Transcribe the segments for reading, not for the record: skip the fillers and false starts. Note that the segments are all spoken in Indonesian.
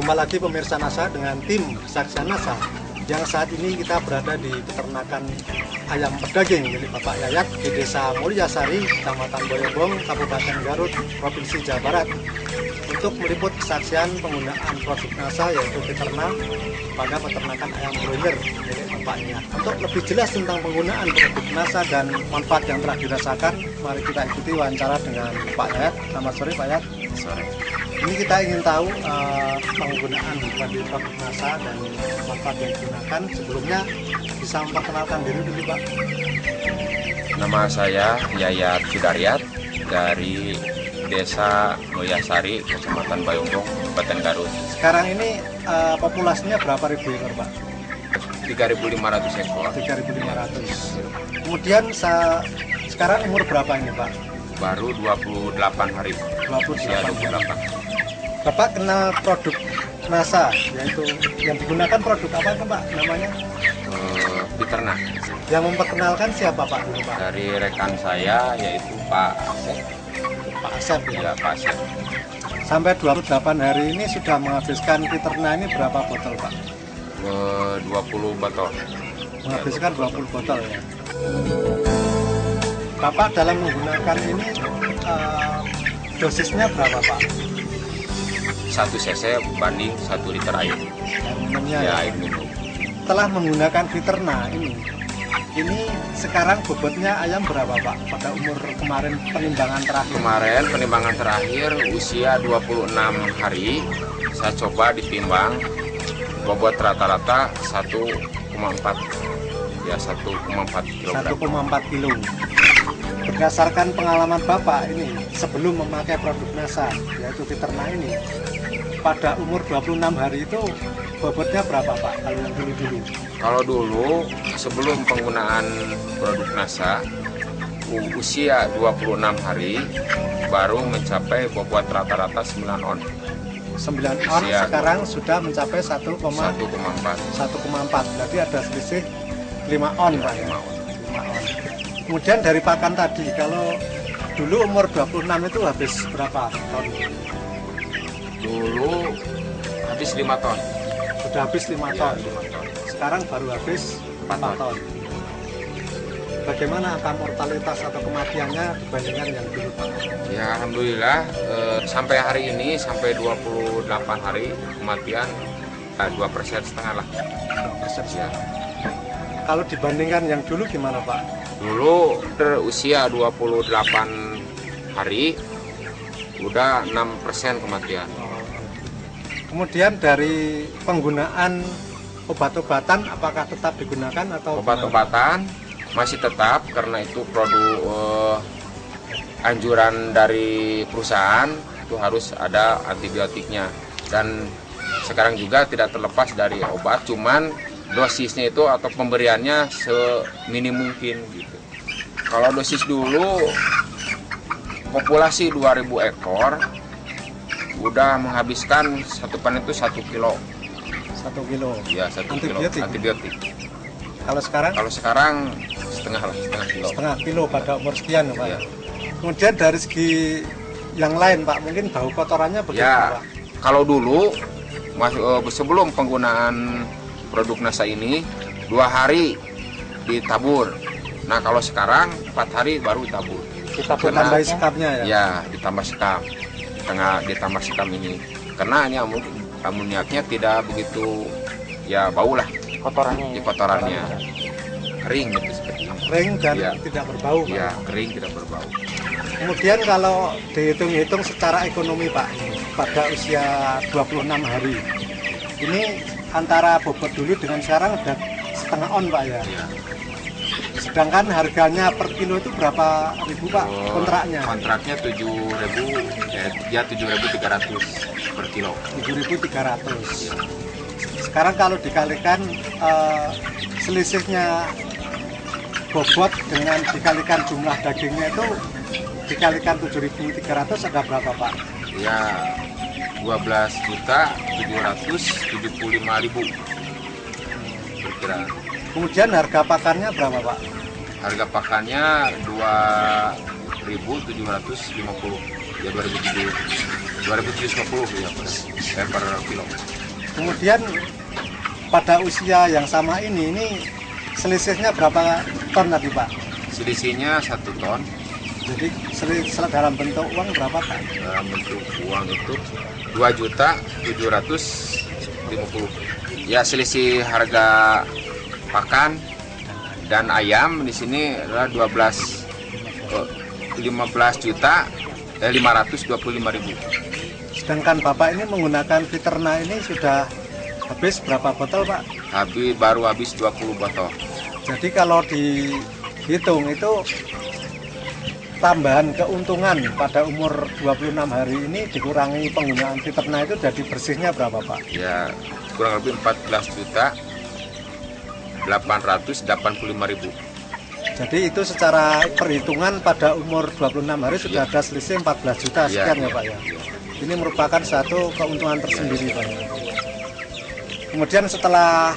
Jumpa lagi pemirsa NASA dengan tim Kesaksian NASA yang saat ini kita berada di peternakan ayam pedaging milik Bapak Yayat di Desa Mulyasari, Kecamatan Boyobong, Kabupaten Garut, Provinsi Jawa Barat, untuk meliput kesaksian penggunaan produk NASA yaitu Fiterna pada peternakan ayam broiler milik bapaknya. Untuk lebih jelas tentang penggunaan produk NASA dan manfaat yang telah dirasakan, mari kita ikuti wawancara dengan Pak Yayat. Selamat sore Pak Yayat. Sore. Ini kita ingin tahu penggunaan dari produk NASA dan manfaat yang digunakan. Sebelumnya bisa memperkenalkan diri dulu Pak. Nama saya Yayat Sudaryat dari Desa Mulyasari, Kecamatan Boyobong, Kabupaten Garut. Sekarang ini populasinya berapa ribu ekor Pak? 3.500 ekor. 3.500. Kemudian sekarang umur berapa ini Pak? Baru 28 hari. 28 28. Bapak kenal produk NASA, yaitu yang digunakan produk apa itu Pak namanya? Fiterna. Yang memperkenalkan siapa Pak dulu Pak? Dari rekan saya yaitu Pak Asep. Pak Asep ya? Ya, Pak Asep. Sampai 28 hari ini sudah menghabiskan Fiterna ini berapa botol Pak? 20 botol. Menghabiskan 20 botol ya. Bapak dalam menggunakan ini dosisnya berapa Pak? 1 cc banding 1 liter air. Air minumnya Ya, ya. air minum. Setelah menggunakan Fiterna ini sekarang bobotnya ayam berapa Pak? Pada umur kemarin penimbangan terakhir. Kemarin penimbangan terakhir usia 26 hari, saya coba ditimbang bobot rata-rata 1,4 ya 1,4 kg. 1,4 kilo. Berdasarkan pengalaman Bapak ini sebelum memakai produk NASA yaitu Fiterna ini, pada umur 26 hari itu bobotnya berapa Pak kalau yang dulu-dulu? Kalau dulu sebelum penggunaan produk NASA usia 26 hari baru mencapai bobot rata-rata 9 on. 9 on Usia sekarang sudah mencapai 1,4. 1,4. Berarti ada selisih 5 on Pak ya. 5 on. 5 on. Kemudian dari pakan tadi, kalau dulu umur 26 itu habis berapa ton? Dulu habis 5 ton. Sudah habis 5 Ya, ton. 5 ton. Sekarang baru habis 4 4 ton. Bagaimana angka mortalitas atau kematiannya dibandingkan yang dulu Pak? Ya alhamdulillah sampai hari ini sampai 28 hari kematian 2,5% lah. 2%. Ya. Kalau dibandingkan yang dulu gimana Pak? Dulu usia 28 hari udah 6% kematian. Kemudian dari penggunaan obat-obatan apakah tetap digunakan atau Obat-obatan masih tetap karena itu produk anjuran dari perusahaan itu harus ada antibiotiknya, dan sekarang juga tidak terlepas dari obat, cuman dosisnya itu atau pemberiannya seminim mungkin gitu. Kalau dosis dulu populasi 2000 ekor udah menghabiskan satu panen itu 1 kilo. 1 kilo? Ya, 1 kilo antibiotik. Kalau sekarang? Kalau sekarang setengah kilo. Setengah kilo pada umur sekian Pak. Ya. Kemudian dari segi yang lain Pak, mungkin bau kotorannya bagaimana Pak? Kalau dulu sebelum penggunaan produk NASA ini 2 hari ditabur. Nah kalau sekarang 4 hari baru ditabur. Kita tambah sekapnya ya? Ya, ditambah sekam. Ditambah sekam ini. Karena ini amoniaknya tidak begitu ya bau lah. Kotorannya. Kering gitu seperti ini. Kering dan Ya. tidak berbau Pak? Ya, kering tidak berbau. Kemudian kalau dihitung-hitung secara ekonomi Pak, pada usia 26 hari, ini antara bobot dulu dengan sekarang udah setengah on Pak ya? Ya. Sedangkan harganya per kilo itu berapa ribu Pak kontraknya? Kontraknya 7.000 ya 7.300 per kilo. 7.300. Sekarang kalau dikalikan selisihnya bobot dengan dikalikan jumlah dagingnya itu dikalikan 7.300 ada berapa Pak? Ya 12.775.000 perkiraan. Kemudian harga pakannya berapa Pak? Harga pakannya 2.750 ya 2.750 ya per kilo. Kemudian pada usia yang sama ini selisihnya berapa ton tadi Pak? Selisihnya 1 ton. Jadi selisih dalam bentuk uang berapa Pak? Dalam bentuk uang itu 2.750.000. Ya, selisih harga pakan dan ayam di sini adalah 15.525.000. Sedangkan Bapak ini menggunakan Fiterna ini sudah habis berapa botol Pak? Baru habis 20 botol. Jadi kalau dihitung itu tambahan keuntungan pada umur 26 hari ini dikurangi penggunaan Fiterna itu jadi bersihnya berapa Pak? Ya, kurang lebih 14.885.000. Jadi itu secara perhitungan pada umur 26 hari sudah ada selisih 14 juta sekian ya Pak ya. Ini merupakan satu keuntungan tersendiri Pak. Kemudian setelah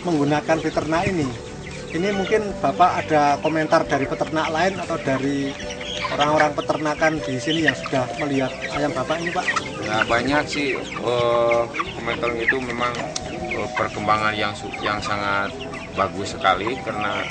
menggunakan Fiterna ini mungkin Bapak ada komentar dari peternak lain atau dari orang-orang peternakan di sini yang sudah melihat ayam Bapak ini Pak? Ya, banyak sih komentar itu memang perkembangan yang sangat bagus sekali karena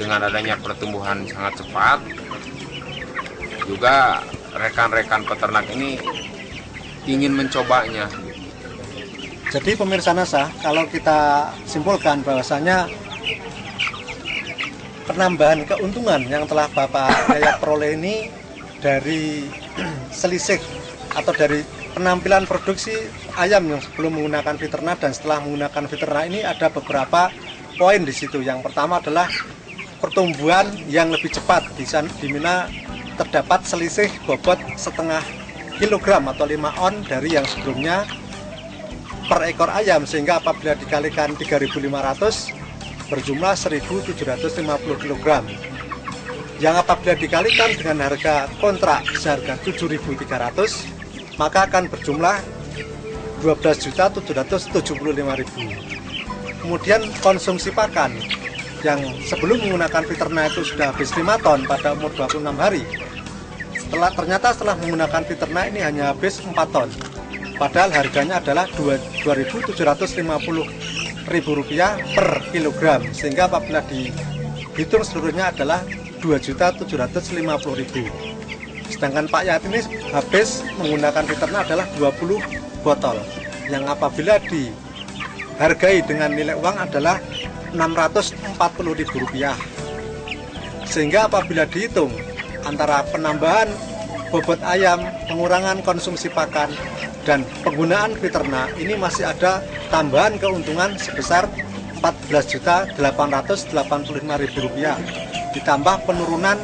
dengan adanya pertumbuhan sangat cepat juga rekan-rekan peternak ini ingin mencobanya. Jadi pemirsa NASA, kalau kita simpulkan bahwasanya penambahan keuntungan yang telah Bapak Yayat peroleh ini dari selisih atau dari penampilan produksi ayam yang sebelum menggunakan Fiterna dan setelah menggunakan Fiterna ini ada beberapa poin di situ. Yang pertama adalah pertumbuhan yang lebih cepat, di mana terdapat selisih bobot setengah kilogram atau 5 on dari yang sebelumnya per ekor ayam, sehingga apabila dikalikan 3.500 berjumlah 1.750 kg, yang apabila dikalikan dengan harga kontrak seharga 7.300 maka akan berjumlah 12.775.000. Kemudian konsumsi pakan yang sebelum menggunakan Fiterna itu sudah habis 5 ton pada umur 26 hari, ternyata setelah menggunakan Fiterna ini hanya habis 4 ton, padahal harganya adalah Rp2.750.000 per kilogram, sehingga apabila dihitung seluruhnya adalah 2.750.000. Sedangkan Pak Yayat ini habis menggunakan Fiterna adalah 20 botol, yang apabila dihargai dengan nilai uang adalah Rp640.000. Sehingga apabila dihitung antara penambahan bobot ayam, pengurangan konsumsi pakan, dan penggunaan Fiterna, ini masih ada tambahan keuntungan sebesar Rp14.885.000, ditambah penurunan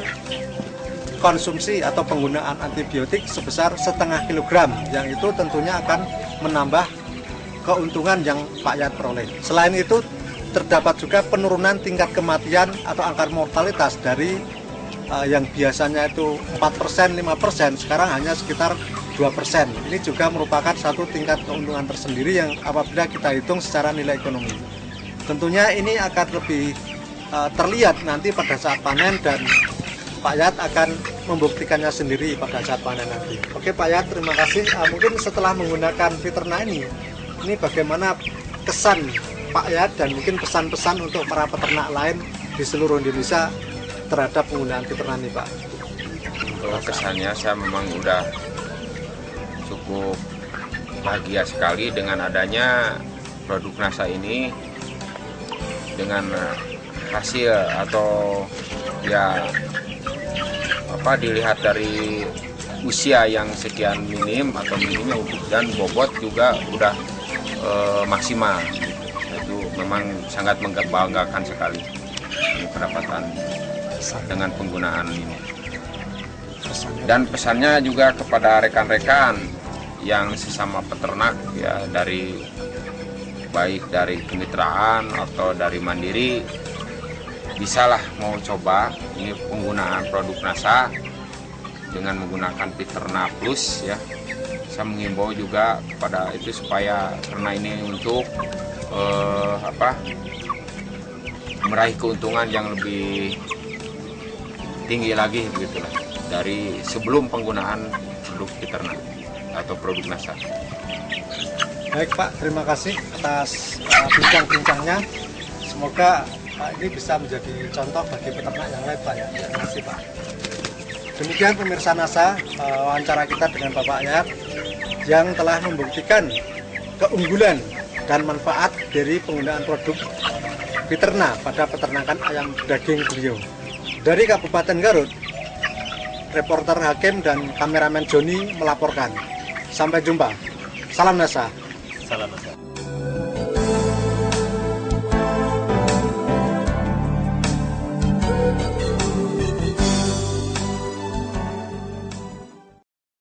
konsumsi atau penggunaan antibiotik sebesar setengah kilogram, yang itu tentunya akan menambah keuntungan yang Pak Yayat peroleh. Selain itu terdapat juga penurunan tingkat kematian atau angka mortalitas dari yang biasanya itu 4%, 5%, sekarang hanya sekitar 2%. Ini juga merupakan satu tingkat keuntungan tersendiri yang apabila kita hitung secara nilai ekonomi. Tentunya ini akan lebih terlihat nanti pada saat panen, dan Pak Yayat akan membuktikannya sendiri pada saat panen nanti. Oke Pak Yayat, terima kasih. Mungkin setelah menggunakan Fiterna ini bagaimana kesan Pak Yayat dan mungkin pesan-pesan untuk para peternak lain di seluruh Indonesia terhadap penggunaan Fiterna ini Pak? Untuk kesannya saya memang udah cukup bahagia sekali dengan adanya produk NASA ini, dengan hasil atau ya dilihat dari usia yang sekian minim atau minimnya, dan bobot juga udah maksimal. Itu memang sangat membanggakan sekali ini pendapatan dengan penggunaan ini. Dan pesannya juga kepada rekan-rekan yang sesama peternak ya, baik dari kemitraan atau dari mandiri, bisalah mau coba ini penggunaan produk NASA dengan menggunakan Fiterna Plus ya. Saya mengimbau juga kepada itu supaya, karena ini untuk meraih keuntungan yang lebih tinggi lagi begitulah dari sebelum penggunaan produk Fiterna atau produk NASA. Baik Pak, terima kasih atas bincang-bincangnya. Semoga ini bisa menjadi contoh bagi peternak yang lain Pak ya. Terima kasih Pak. Demikian pemirsa NASA, wawancara kita dengan Bapak Yayat yang telah membuktikan keunggulan dan manfaat dari penggunaan produk Fiterna pada peternakan ayam daging beliau. Dari Kabupaten Garut, reporter Hakim dan kameramen Joni melaporkan. Sampai jumpa. Salam NASA. Salam.